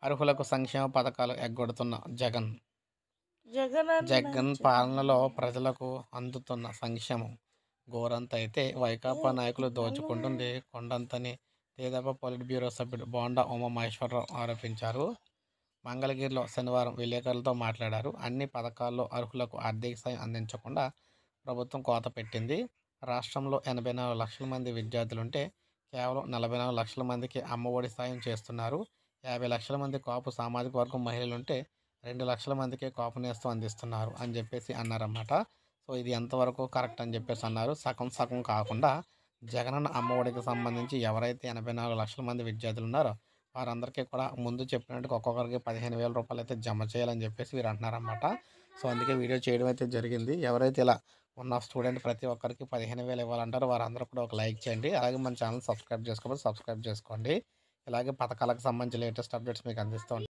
అర్హులకు సంక్షేమ పథకాలు ఎగ్గొడుతున్న జగన్. జగనన్న జగన్ పాలనలో ప్రజలకు అందుతున్న సంక్షేమం గోరంత అయితే వైకాపా నాయకులు దోచుకుంటుంది కొండంతని తెదేపా పొలిట్ బ్యూరో సభ్యుడు బోండా ఉమామహేశ్వరరావు ఆరోపించారు. మంగళగిరిలో శనివారం విలేకరులతో మాట్లాడారు. అన్ని పథకాల్లో అర్హులకు ఆర్థిక సాయం అందించకుండా ప్రభుత్వం కోత పెట్టింది. రాష్ట్రంలో 84 లక్షల మంది విద్యార్థులుంటే కేవలం 44 లక్షల మందికి అమ్మఒడి సాయం చేస్తున్నారు. 50 లక్షల మంది కాపు సామాజిక వర్గం మహిళలుంటే 2 లక్షల మందికే కాపు నేస్తం అందిస్తున్నారు అని చెప్పేసి అన్నారన్నమాట. సో ఇది ఎంతవరకు కరెక్ట్ అని చెప్పేసి అన్నారు. సగం సగం కాకుండా జగనన్న అమ్మఒడికి సంబంధించి ఎవరైతే 84 లక్షల మంది విద్యార్థులు ఉన్నారో వారందరికీ కూడా ముందు చెప్పినట్టుగా ఒక్కొక్కరికి 15,000 రూపాయలు అయితే జమ చేయాలని చెప్పేసి వీరు అంటున్నారన్నమాట. సో అందుకే వీడియో చేయడం అయితే జరిగింది. ఎవరైతే ఇలా ఉన్న స్టూడెంట్ ప్రతి ఒక్కరికి 15,000 ఇవ్వాలంటారో వారందరూ కూడా ఒక లైక్ చేయండి. అలాగే మన ఛానల్ సబ్స్క్రైబ్ చేసుకోకపోతే సబ్స్క్రైబ్ చేసుకోండి. ఇలాగే పథకాలకు సంబంధించి లేటెస్ట్ అప్డేట్స్ మీకు అందిస్తూ ఉంటాను.